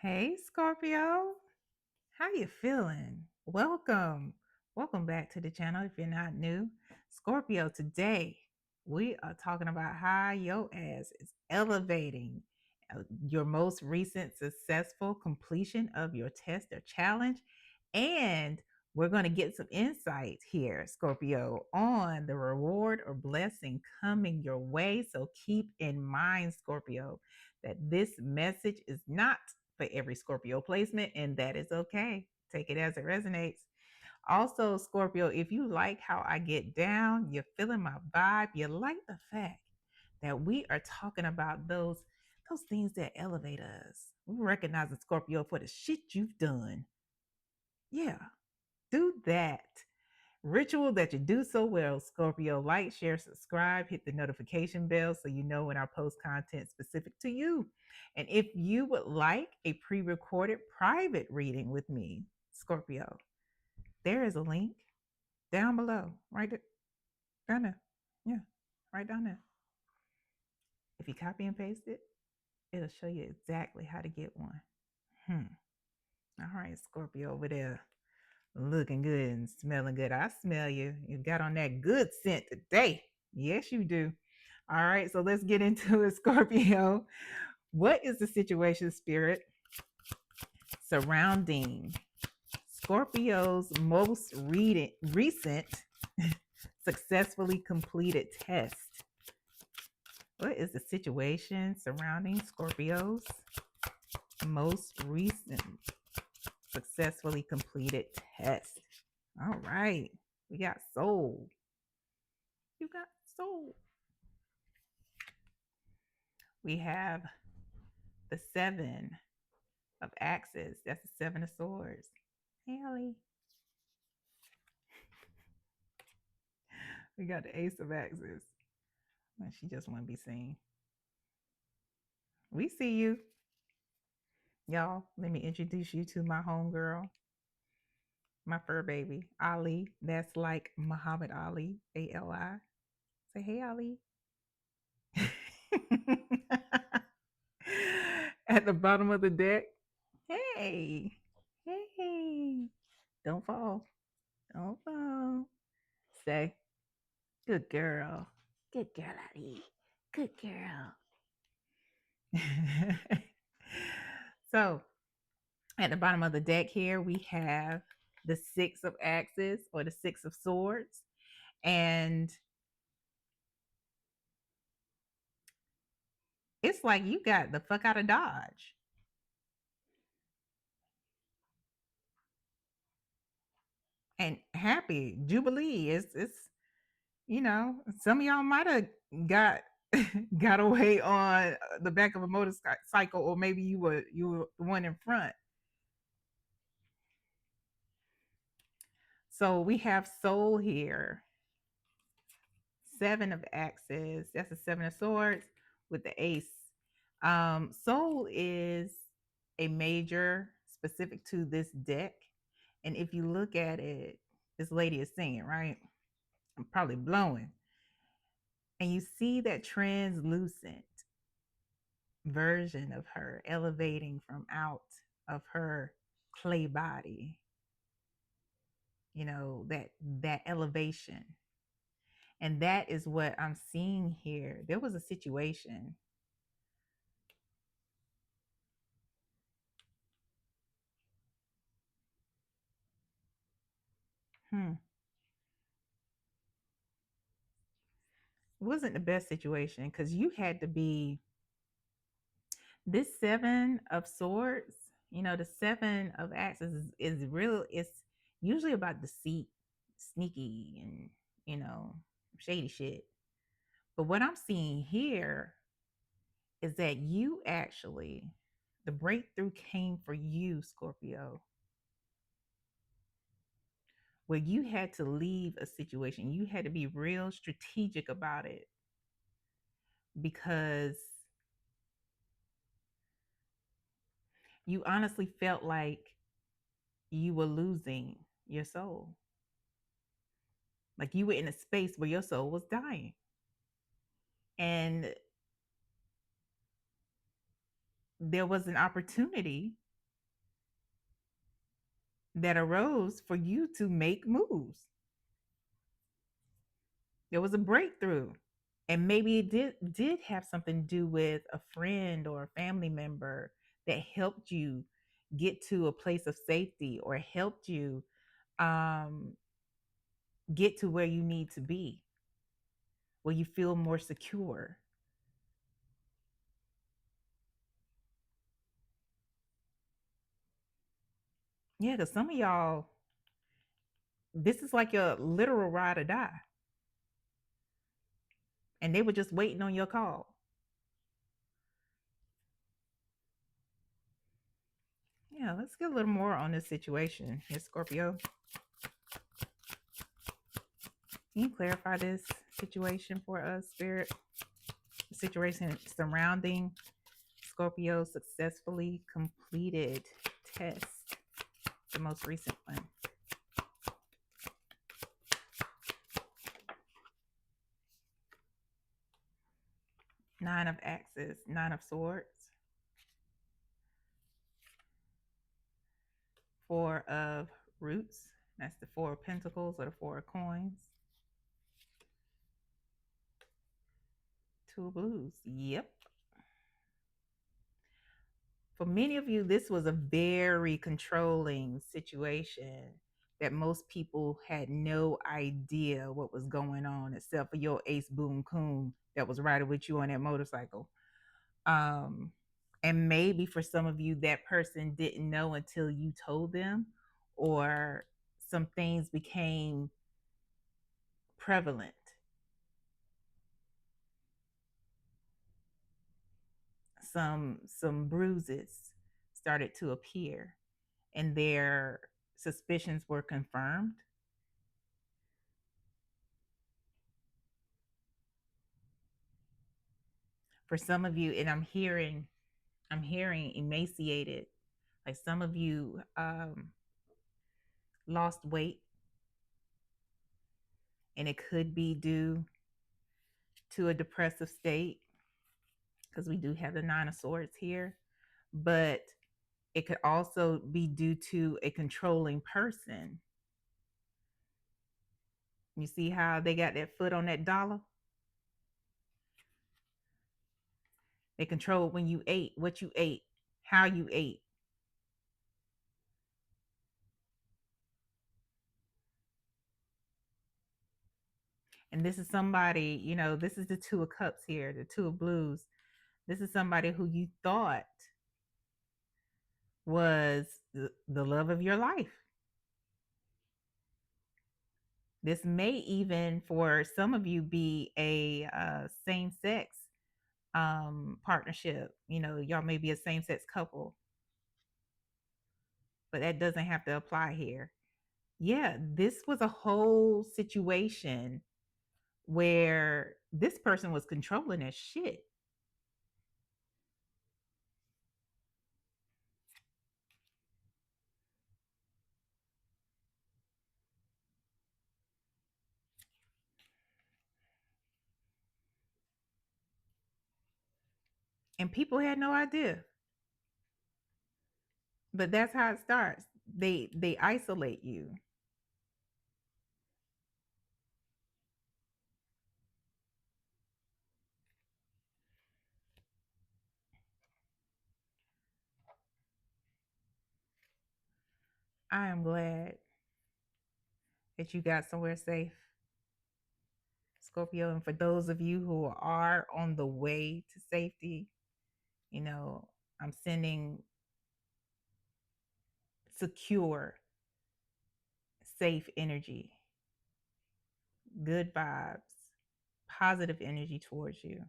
Hey, Scorpio. How you feeling? Welcome. Welcome back to the channel if you're not new. Scorpio, today we are talking about how your ass is elevating your most recent successful completion of your test or challenge. And we're going to get some insight here, Scorpio, on the reward or blessing coming your way. So keep in mind, Scorpio, that this message is not for every Scorpio placement, and that is okay. Take it as it resonates. Also, Scorpio, if you like how I get down, you're feeling my vibe, you like the fact that we are talking about those things that elevate us. We recognize the Scorpio for the shit you've done. Yeah, do that. Ritual that you do so well, Scorpio. Like, share, subscribe, hit the notification bell so you know when I post content specific to you. And if you would like a pre recorded private reading with me, Scorpio, there is a link down below, right down there. Yeah, right down there. If you copy and paste it, it'll show you exactly how to get one. All right, Scorpio over there, looking good and smelling good. I smell you. You got on that good scent today. Yes, you do. All right, so let's get into it, Scorpio. What is the situation, Spirit, surrounding Scorpio's most recent successfully completed test? What is the situation surrounding Scorpio's most recent successfully completed test? All right, we got soul. You got soul. We have the seven of axes. That's the seven of swords. Hey, Holly. We got the ace of axes. And she just want to be seen. We see you. Y'all, let me introduce you to my homegirl, my fur baby, Ali. That's like Muhammad Ali, Ali. Say, hey, Ali. At the bottom of the deck. Hey, hey. Don't fall. Don't fall. Say, good girl. Good girl, Ali. Good girl. So, at the bottom of the deck here, we have the six of axes or the six of swords. And it's like you got the fuck out of Dodge. And happy, Jubilee. It's some of y'all might have got got away on the back of a motorcycle, or maybe you were the one in front. So we have soul here. Seven of axes. That's the seven of swords with the ace. Soul is a major specific to this deck. And if you look at it, this lady is singing, right? I'm probably blowing. And you see that translucent version of her elevating from out of her clay body. That elevation. And that is what I'm seeing here. There was a situation. It wasn't the best situation because you had to be this seven of swords. The seven of axes is real. It's usually about deceit, sneaky, and shady shit. But what I'm seeing here is that you actually, the breakthrough came for you, Scorpio, where you had to leave a situation. You had to be real strategic about it because you honestly felt like you were losing your soul. Like you were in a space where your soul was dying. And there was an opportunity that arose for you to make moves. There was a breakthrough. And maybe it did have something to do with a friend or a family member that helped you get to a place of safety or helped you um, get to where you need to be, where you feel more secure. Yeah, because some of y'all, this is like your literal ride or die, and they were just waiting on your call. Yeah, let's get a little more on this situation here, Scorpio. Can you clarify this situation for us, Spirit? The situation surrounding Scorpio successfully completed test, the most recent one. Nine of Axes, Nine of Swords, Four of Roots. That's the Four of Pentacles or the Four of Coins. Two of Blues. Yep. For many of you, this was a very controlling situation that most people had no idea what was going on, except for your ace boom coon that was riding with you on that motorcycle. Um, and maybe for some of you, that person didn't know until you told them, or some things became prevalent. Some bruises started to appear, and their suspicions were confirmed. For some of you, and I'm hearing emaciated. Like some of you lost weight, and it could be due to a depressive state, because we do have the Nine of Swords here, but it could also be due to a controlling person. You see how they got that foot on that dollar? They controlled when you ate, what you ate, how you ate. And this is somebody, this is the Two of Cups here, the Two of Blues. This is somebody who you thought was the love of your life. This may even, for some of you, be a same sex partnership. Y'all may be a same sex couple, but that doesn't have to apply here. Yeah, this was a whole situation where this person was controlling their shit. And people had no idea. But that's how it starts. They isolate you. I am glad that you got somewhere safe, Scorpio. And for those of you who are on the way to safety, I'm sending secure, safe energy, good vibes, positive energy towards you.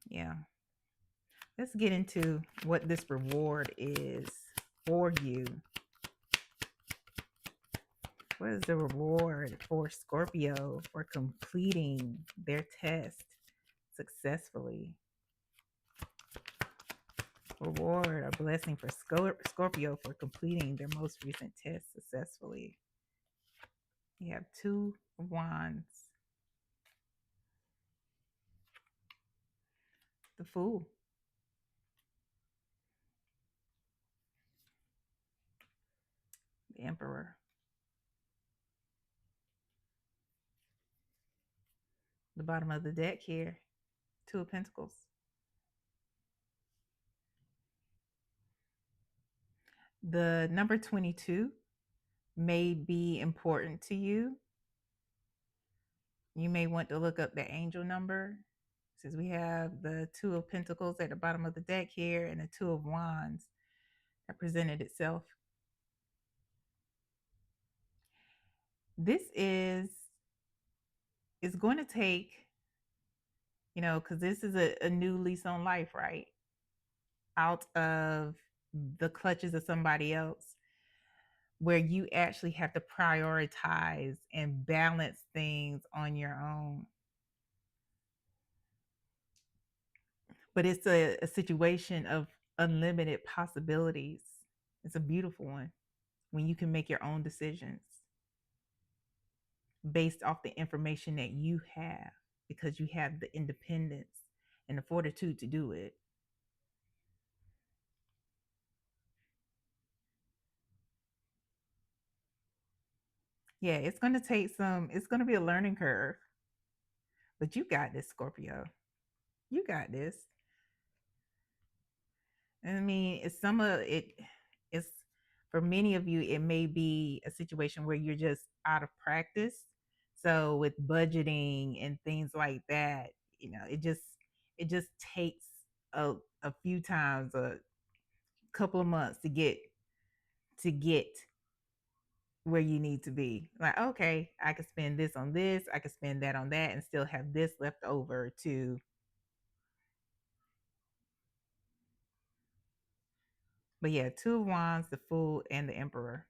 Yeah. Let's get into what this reward is for you. What is the reward for Scorpio for completing their test successfully? Reward or blessing for Scorpio for completing their most recent test successfully. You have Two of Wands, the Fool. Emperor. The bottom of the deck here, Two of Pentacles. The number 22 may be important to you. You may want to look up the angel number, since we have the Two of Pentacles at the bottom of the deck here and the Two of Wands that presented itself. This is going to take, because this is a new lease on life, right? Out of the clutches of somebody else, where you actually have to prioritize and balance things on your own. But it's a situation of unlimited possibilities. It's a beautiful one when you can make your own decisions based off the information that you have, because you have the independence and the fortitude to do it. Yeah, it's going to take it's going to be a learning curve, but you got this, Scorpio. You got this. And I mean, it's for many of you, it may be a situation where you're just out of practice. So with budgeting and things like that, it just takes a few times, a couple of months to get where you need to be. Like, okay, I could spend this on this, I could spend that on that, and still have this left over to. But yeah, Two of Wands, the Fool, and the Emperor.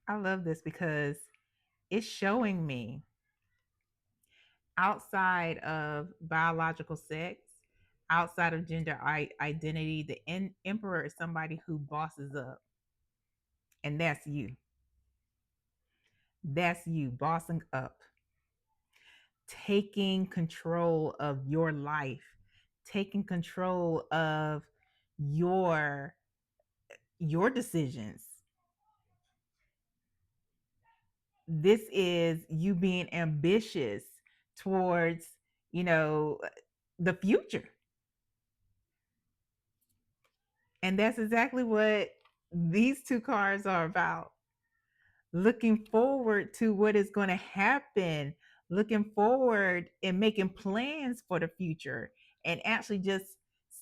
I love this because it's showing me, outside of biological sex, outside of gender identity, the Emperor is somebody who bosses up. And that's you. That's you bossing up, taking control of your life, taking control of your decisions. This is you being ambitious towards, the future. And that's exactly what these two cards are about. Looking forward to what is going to happen, looking forward and making plans for the future, and actually just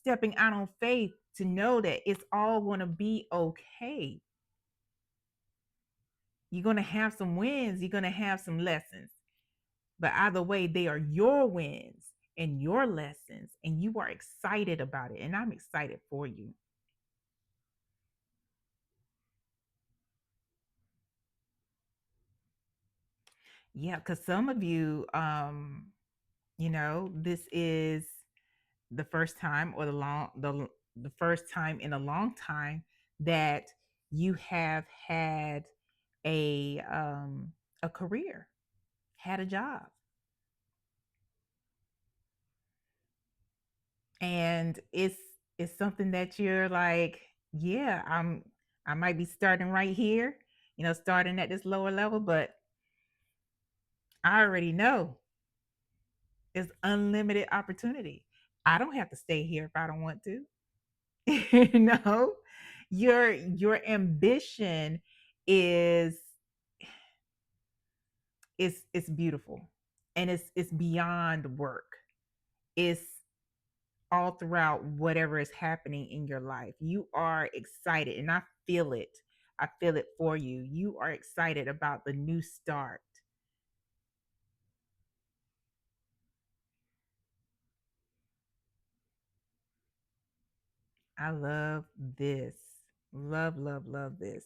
stepping out on faith to know that it's all going to be okay. You're going to have some wins, you're going to have some lessons, but either way, they are your wins and your lessons, and you are excited about it. And I'm excited for you. Yeah, because some of you, this is the first time, or the first time in a long time that you have had a career, had a job, and it's something that you're like, yeah, I might be starting right here, starting at this lower level, but I already know it's unlimited opportunity. I don't have to stay here if I don't want to. you know your ambition is it's beautiful, and it's beyond work. It's all throughout whatever is happening in your life. You are excited, and I feel it. I feel it for you. You are excited about the new start. I love this. Love, love, love this.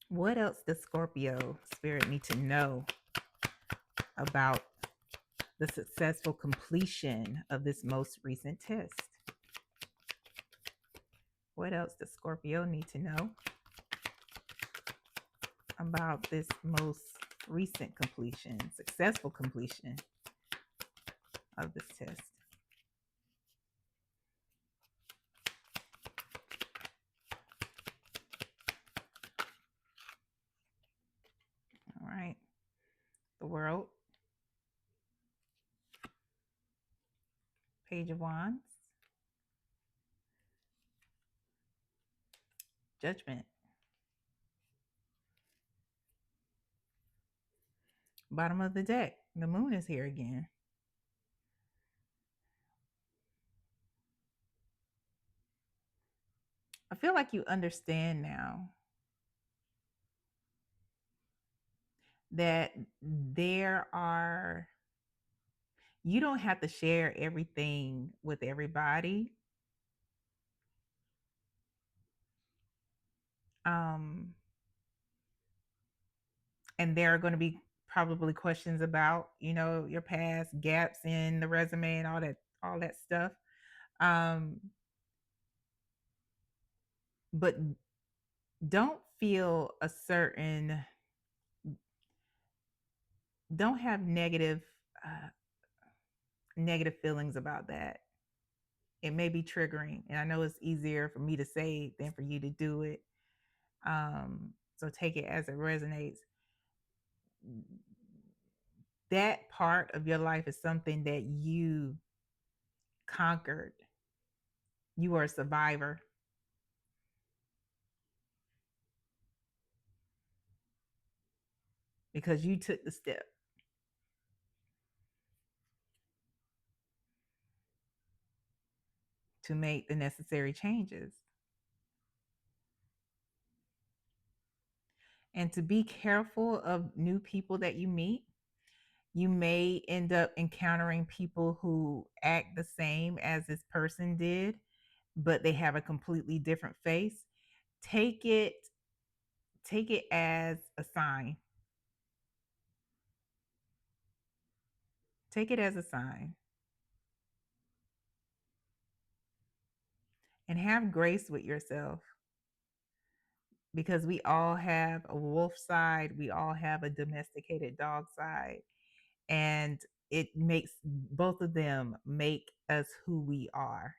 What else does Scorpio spirit need to know about the successful completion of this most recent test? What else does Scorpio need to know about this most recent completion, successful completion of this test? right. The world, Page of Wands, Judgment, bottom of the deck. The moon is here again. I feel like you understand now that there are, you don't have to share everything with everybody. Um, and there are going to be probably questions about, your past, gaps in the resume and all that stuff. Um, but don't feel a certain, don't have uh, negative feelings about that. It may be triggering, and I know it's easier for me to say than for you to do it. So take it as it resonates. That part of your life is something that you conquered. You are a survivor because you took the step to make the necessary changes. And to be careful of new people that you meet. You may end up encountering people who act the same as this person did, but they have a completely different face. Take it take it as a sign. Take it as a sign. And have grace with yourself, because we all have a wolf side, we all have a domesticated dog side, and it makes both of them make us who we are.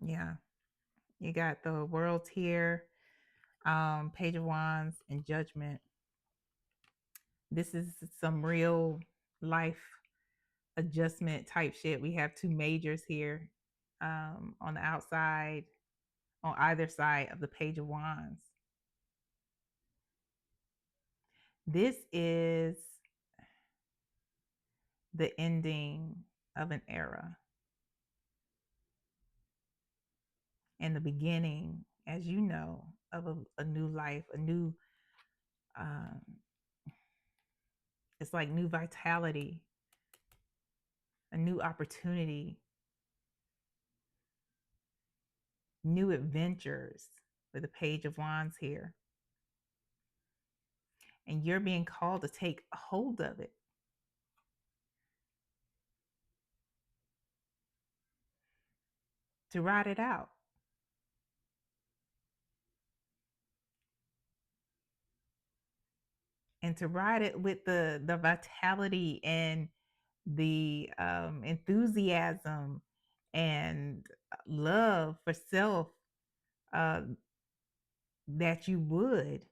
Yeah. You got the world here, Page of Wands, and Judgment. This is some real life adjustment type shit. We have two majors here, on the outside, on either side of the Page of Wands. This is the ending of an era and the beginning, as you know, of a new life, a new, um, it's like new vitality, a new opportunity, new adventures with the Page of Wands here. And you're being called to take hold of it. To ride it out. And to ride it with the vitality and the enthusiasm and love for self, uh, that you would,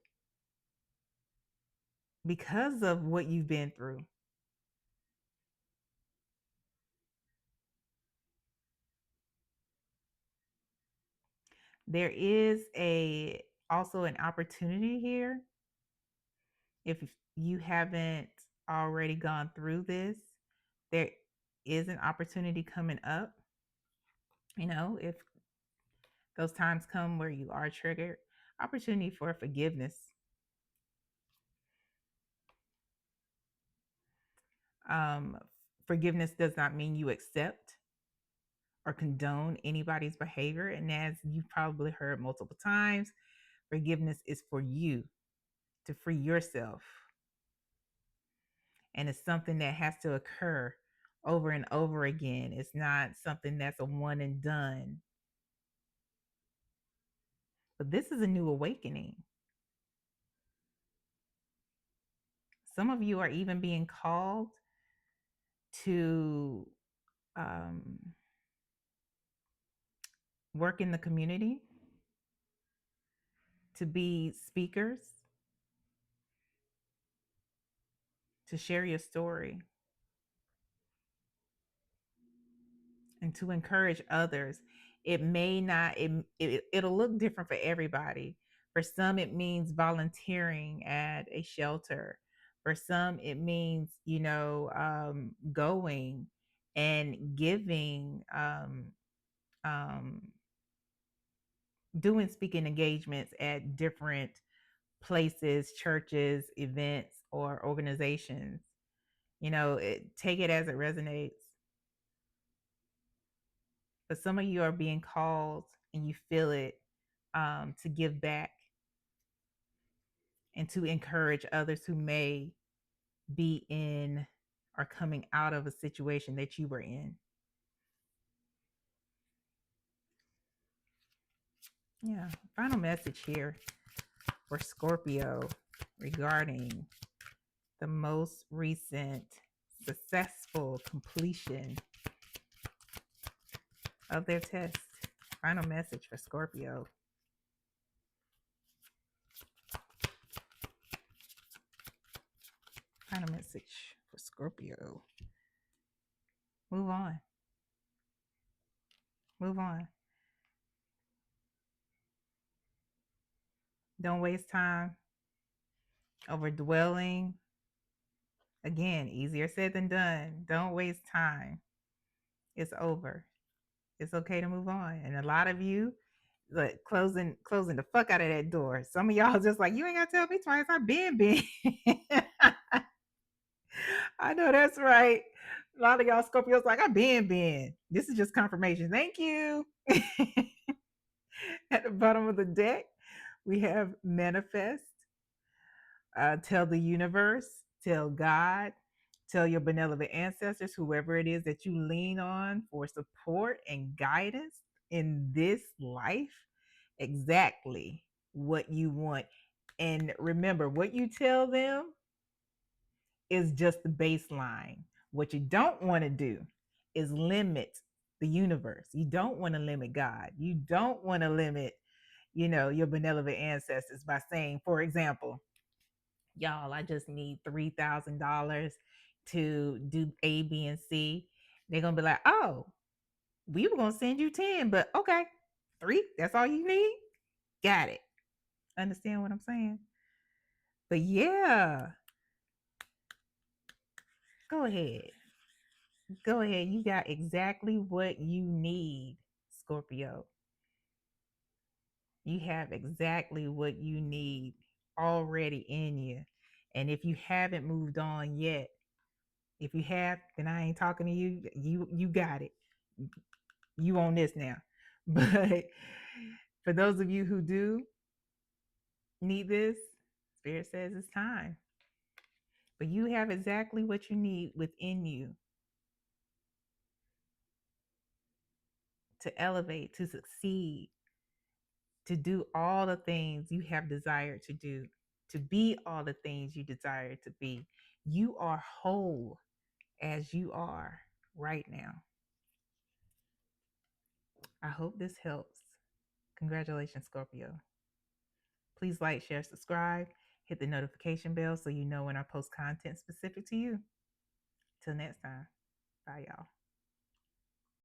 because of what you've been through. There is a also an opportunity here. If you haven't already gone through this, there is an opportunity coming up. If those times come where you are triggered, opportunity for forgiveness. Um, Forgiveness does not mean you accept or condone anybody's behavior. And as you've probably heard multiple times, forgiveness is for you to free yourself. And it's something that has to occur over and over again. It's not something that's a one and done. But this is a new awakening. Some of you are even being called to work in the community. to be speakers, to share your story, and to encourage others. It may not, it'll look different for everybody. For some, it means volunteering at a shelter. For some, it means, going and giving, um, doing speaking engagements at different places, churches, events, or organizations. Take it as it resonates. But some of you are being called and you feel it, to give back and to encourage others who may be in or coming out of a situation that you were in. Yeah. Final message here for Scorpio regarding the most recent successful completion of their test. Final message for Scorpio. Final message for Scorpio. Move on. Move on. Don't waste time over dwelling. Again, easier said than done. Don't waste time. It's over. It's okay to move on. And a lot of you, like closing the fuck out of that door. Some of y'all just like, you ain't gotta tell me twice. I've been. I know that's right. A lot of y'all Scorpios like, I've been. This is just confirmation. Thank you. At the bottom of the deck, we have manifest. Tell the universe, tell God, tell your benevolent ancestors, whoever it is that you lean on for support and guidance in this life, exactly what you want. And remember, what you tell them is just the baseline. What you don't want to do is limit the universe. You don't want to limit God. You don't want to limit, your benevolent ancestors by saying, for example, y'all, I just need $3,000 to do A, B, and C. They're gonna be like, oh, we were gonna send you 10, but okay, 3, that's all you need. Got it. Understand what I'm saying? But yeah, go ahead. Go ahead. You got exactly what you need, Scorpio. You have exactly what you need already in you. And if you haven't moved on yet, if you have, then I ain't talking to you. You got it. You on this now. But for those of you who do need this, Spirit says it's time. But you have exactly what you need within you to elevate, to succeed, to do all the things you have desired to do, to be all the things you desire to be. You are whole as you are right now. I hope this helps. Congratulations, Scorpio. Please like, share, subscribe, hit the notification bell so you know when I post content specific to you. Till next time. Bye, y'all.